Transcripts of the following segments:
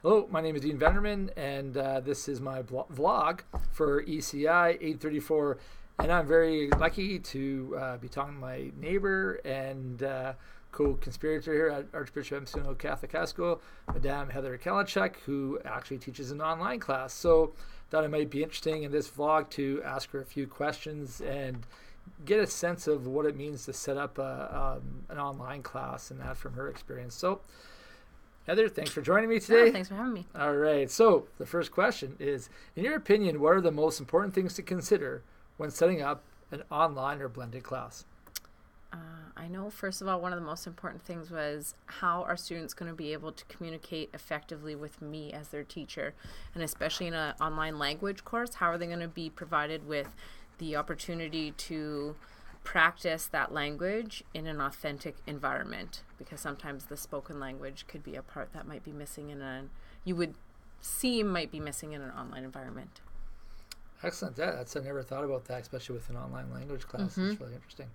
Hello, my name is Dean Venderman, and this is my vlog for ECI 834. And I'm very lucky to be talking to my neighbor and co-conspirator here at Archbishop Emerson Catholic High School, Madame Heather Kalenchuk, who actually teaches an online class. So thought it might be interesting in this vlog to ask her a few questions and get a sense of what it means to set up an online class, and that from her experience. So Heather, thanks for joining me today. Yeah, thanks for having me. All right. So the first question is, in your opinion, what are the most important things to consider when setting up an online or blended class? I know, first of all, one of the most important things was how are students going to be able to communicate effectively with me as their teacher, and especially in an online language course, how are they going to be provided with the opportunity to practice that language in an authentic environment, because sometimes the spoken language could be a part that might be missing might be missing in an online environment. Excellent. Yeah, I never thought about that, especially with an online language class. Mm-hmm. It's really interesting,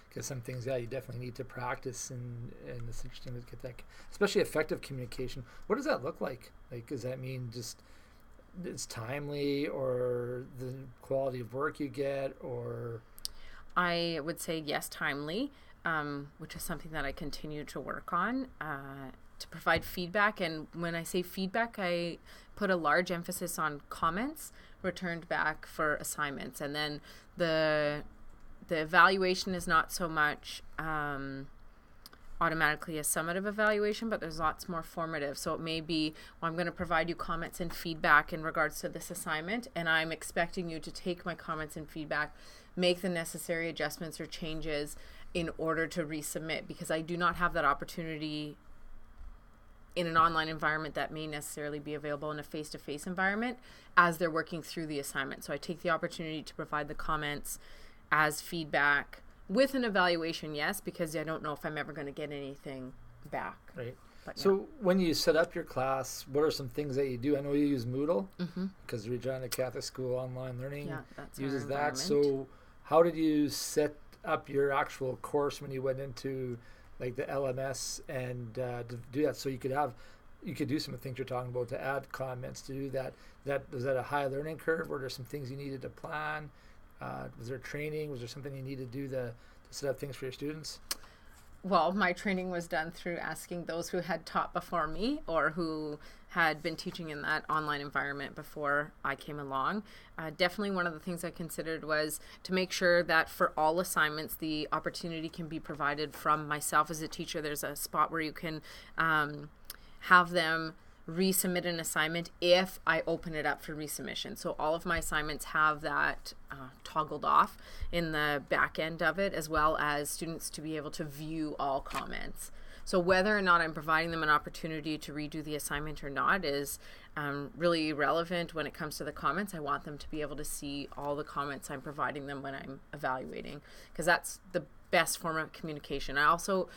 because some things, you definitely need to practice, and it's interesting to get that, especially effective communication. What does that look like? Like, does that mean just it's timely, or the quality of work you get, or? I would say yes, timely, which is something that I continue to work on, to provide feedback. And when I say feedback, I put a large emphasis on comments returned back for assignments. And then the evaluation is not so much automatically a summative evaluation, but there's lots more formative. So it may be, well, I'm going to provide you comments and feedback in regards to this assignment, and I'm expecting you to take my comments and feedback, make the necessary adjustments or changes in order to resubmit, because I do not have that opportunity in an online environment that may necessarily be available in a face-to-face environment as they're working through the assignment. So I take the opportunity to provide the comments as feedback with an evaluation, yes, because I don't know if I'm ever going to get anything back. Right. So when you set up your class, what are some things that you do? I know you use Moodle, because Regina Catholic School Online Learning uses that. So how did you set up your actual course when you went into like the LMS and to do that? So you could do some of the things you're talking about, to add comments, to do that. Was that a high learning curve? Were there some things you needed to plan? Was there training? Was there something you needed to do to set up things for your students? Well, my training was done through asking those who had taught before me, or who had been teaching in that online environment before I came along. Definitely one of the things I considered was to make sure that for all assignments, the opportunity can be provided from myself as a teacher. There's a spot where you can have them resubmit an assignment if I open it up for resubmission. So all of my assignments have that toggled off in the back end of it, as well as students to be able to view all comments. So whether or not I'm providing them an opportunity to redo the assignment or not is really irrelevant when it comes to the comments. I want them to be able to see all the comments I'm providing them when I'm evaluating, because that's the best form of communication. I also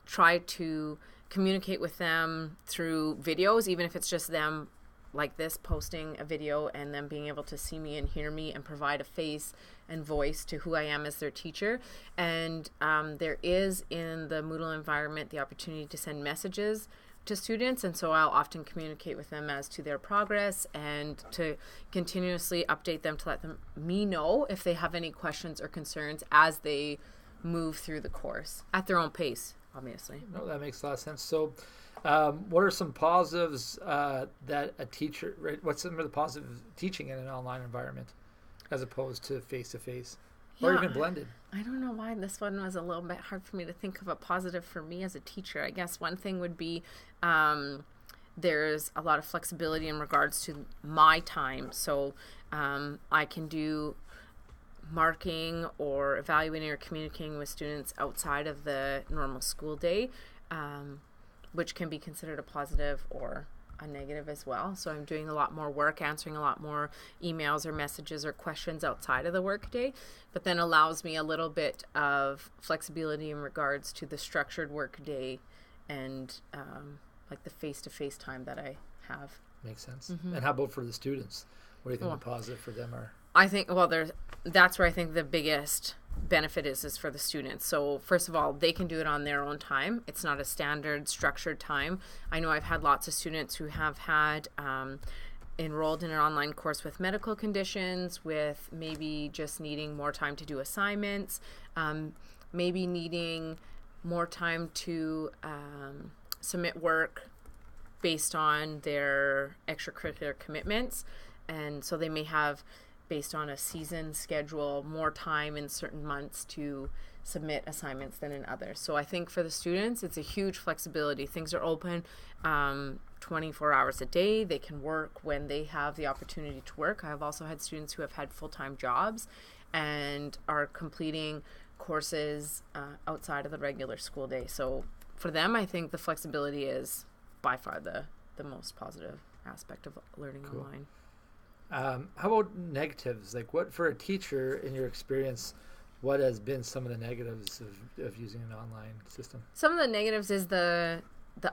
try to communicate with them through videos, even if it's just them like this posting a video and them being able to see me and hear me and provide a face and voice to who I am as their teacher. And there is in the Moodle environment the opportunity to send messages to students, and so I'll often communicate with them as to their progress and to continuously update them to let me know if they have any questions or concerns as they move through the course at their own pace, obviously. No, that makes a lot of sense. So what are some positives that a teacher, right, what's some of the positives teaching in an online environment as opposed to face-to-face, or even blended? I don't know why this one was a little bit hard for me to think of a positive for me as a teacher. I guess one thing would be there's a lot of flexibility in regards to my time. So I can do marking or evaluating or communicating with students outside of the normal school day, which can be considered a positive or a negative as well. So I'm doing a lot more work, answering a lot more emails or messages or questions outside of the work day, but then allows me a little bit of flexibility in regards to the structured work day and like the face-to-face time that I have. Makes sense. And how about for the students? What do you think the positive for them are? I think, well, that's where I think the biggest benefit is for the students. So first of all, they can do it on their own time. It's not a standard structured time. I know I've had lots of students who have had enrolled in an online course with medical conditions, with maybe just needing more time to do assignments, maybe needing more time to submit work based on their extracurricular commitments. And so they may have, based on a season schedule, more time in certain months to submit assignments than in others. So I think for the students, it's a huge flexibility. Things are open 24 hours a day. They can work when they have the opportunity to work. I've also had students who have had full-time jobs and are completing courses outside of the regular school day. So for them, I think the flexibility is by far the most positive aspect of learning online. How about negatives? Like, what, for a teacher, in your experience, what has been some of the negatives of using an online system? Some of the negatives is the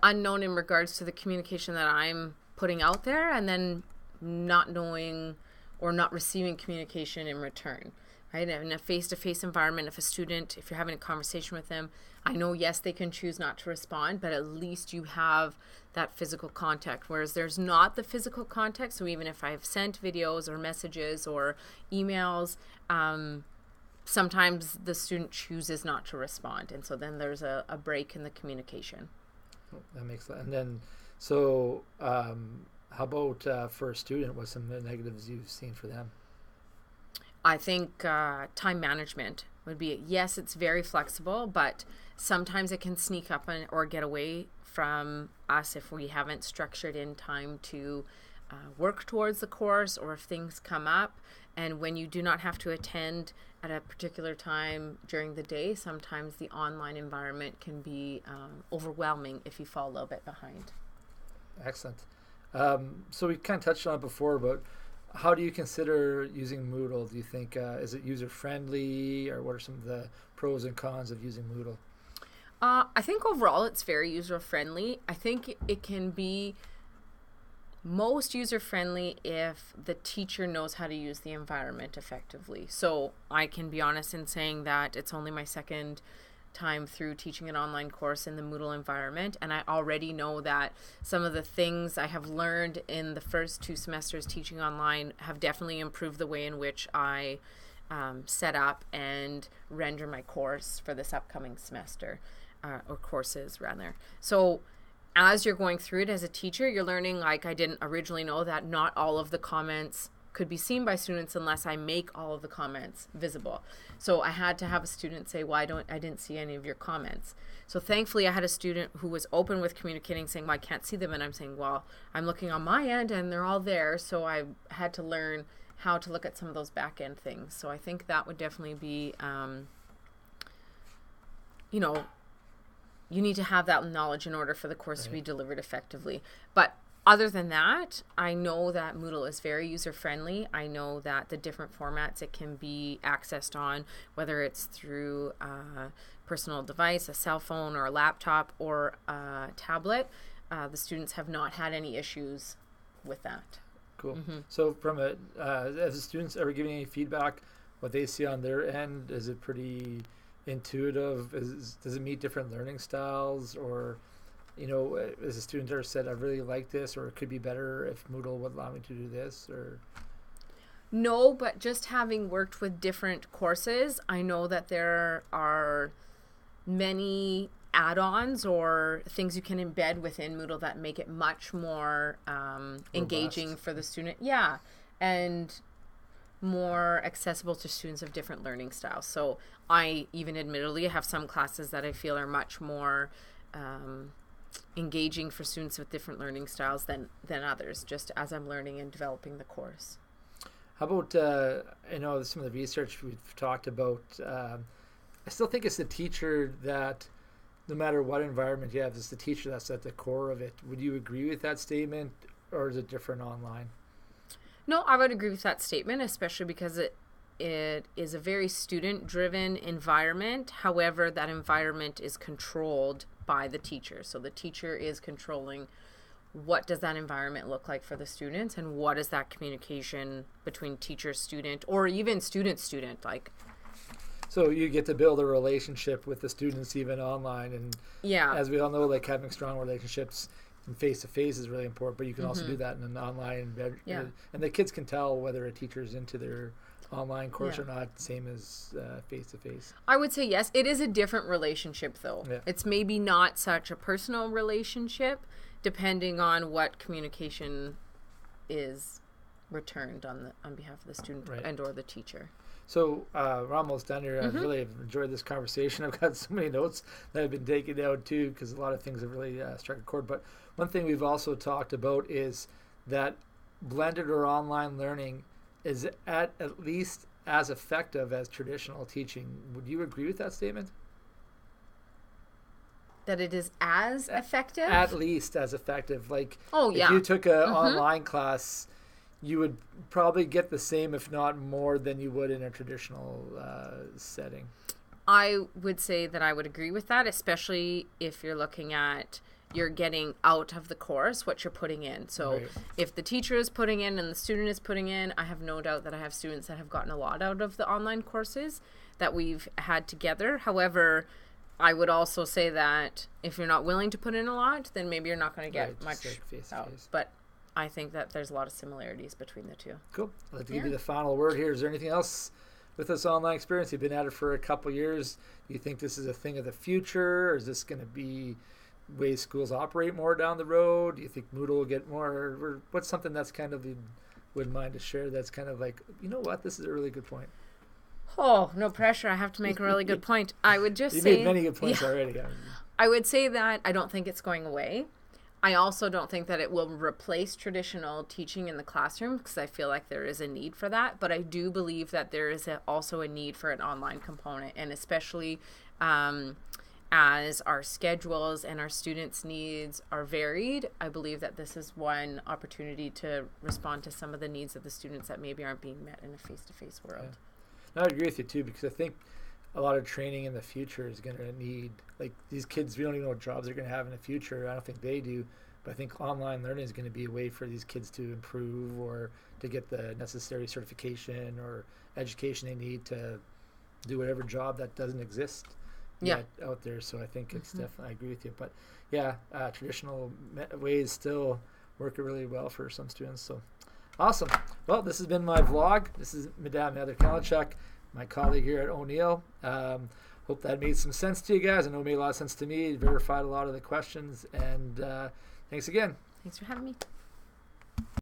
unknown in regards to the communication that I'm putting out there, and then not knowing or not receiving communication in return. Right? In a face-to-face environment, if you're having a conversation with them, I know, yes, they can choose not to respond, but at least you have that physical contact, whereas there's not the physical contact. So even if I've sent videos or messages or emails, sometimes the student chooses not to respond. And so then there's a break in the communication. That makes sense. And then, so how about for a student, what's some of the negatives you've seen for them? I think time management would be, yes, it's very flexible, but sometimes it can sneak up or get away from us if we haven't structured in time to work towards the course, or if things come up. And when you do not have to attend at a particular time during the day, sometimes the online environment can be overwhelming if you fall a little bit behind. Excellent. So we kind of touched on it before, but how do you consider using Moodle? Do you think, is it user-friendly, or what are some of the pros and cons of using Moodle? I think overall it's very user-friendly. I think it can be most user-friendly if the teacher knows how to use the environment effectively. So I can be honest in saying that it's only my second time through teaching an online course in the Moodle environment, and I already know that some of the things I have learned in the first 2 semesters teaching online have definitely improved the way in which I set up and render my course for this upcoming semester, or courses rather. So as you're going through it as a teacher, you're learning, like, I didn't originally know that not all of the comments could be seen by students unless I make all of the comments visible. So I had to have a student say, well, I didn't see any of your comments. So thankfully I had a student who was open with communicating, saying, well, I can't see them. And I'm saying, well, I'm looking on my end and they're all there. So I had to learn how to look at some of those back end things. So I think that would definitely be, you need to have that knowledge in order for the course to be delivered effectively. But other than that, I know that Moodle is very user-friendly. I know that the different formats it can be accessed on, whether it's through a personal device, a cell phone, or a laptop, or a tablet, the students have not had any issues with that. Cool. Mm-hmm. So from as the students ever giving any feedback, what they see on their end, is it pretty intuitive? Does it meet different learning styles, or as a student ever said, I really like this, or it could be better if Moodle would allow me to do this, or? No, but just having worked with different courses, I know that there are many add-ons or things you can embed within Moodle that make it much more engaging for the student. Yeah, and more accessible to students of different learning styles. So I even admittedly have some classes that I feel are much more engaging for students with different learning styles than others, just as I'm learning and developing the course. How about, some of the research we've talked about, I still think it's the teacher that, no matter what environment you have, it's the teacher that's at the core of it. Would you agree with that statement, or is it different online? No, I would agree with that statement, especially because it is a very student-driven environment. However, that environment is controlled by the teacher. So the teacher is controlling what does that environment look like for the students, and what is that communication between teacher-student, or even student-student, like. So you get to build a relationship with the students even online, and Yeah. as we all know, like having strong relationships and face-to-face is really important, but you can also do that in an online and the kids can tell whether a teacher is into their online course or not, same as face-to-face. I would say yes. It is a different relationship, though. Yeah. It's maybe not such a personal relationship, depending on what communication is returned on behalf of the student and or the teacher. So we're almost done here. I've really enjoyed this conversation. I've got so many notes that I've been taking down too, because a lot of things have really struck a chord. But one thing we've also talked about is that blended or online learning is at least as effective as traditional teaching. Would you agree with that statement? That it is as effective? At least as effective. Like, if you took an online class, you would probably get the same, if not more, than you would in a traditional setting. I would say that I would agree with that, especially if you're looking at you're getting out of the course what you're putting in. So if the teacher is putting in and the student is putting in, I have no doubt that I have students that have gotten a lot out of the online courses that we've had together. However, I would also say that if you're not willing to put in a lot, then maybe you're not going to get much out. But I think that there's a lot of similarities between the two. Cool. I'd like to give you the final word here. Is there anything else with this online experience? You've been at it for a couple years. Do you think this is a thing of the future, or is this going to be ways schools operate more down the road? Do you think Moodle will get more? Or what's something that's kind of you wouldn't mind to share that's kind of like, you know what, this is a really good point? Oh, no pressure. I have to make a really good point. I would just say... You made many good points already. I would say that I don't think it's going away. I also don't think that it will replace traditional teaching in the classroom, because I feel like there is a need for that. But I do believe that there is also a need for an online component, and especially as our schedules and our students' needs are varied, I believe that this is one opportunity to respond to some of the needs of the students that maybe aren't being met in a face-to-face world. I agree with you too, because I think a lot of training in the future is going to need, like, these kids, we don't even know what jobs they're going to have in the future. I don't think they do, but I think online learning is going to be a way for these kids to improve or to get the necessary certification or education they need to do whatever job that doesn't exist yet out there. So I think it's definitely, I agree with you. But traditional ways still work really well for some students. So awesome. Well, this has been my vlog. This is Madame Heather Kalenchuk, my colleague here at O'Neill. Hope that made some sense to you guys. I know it made a lot of sense to me. Verified a lot of the questions. And thanks again. Thanks for having me.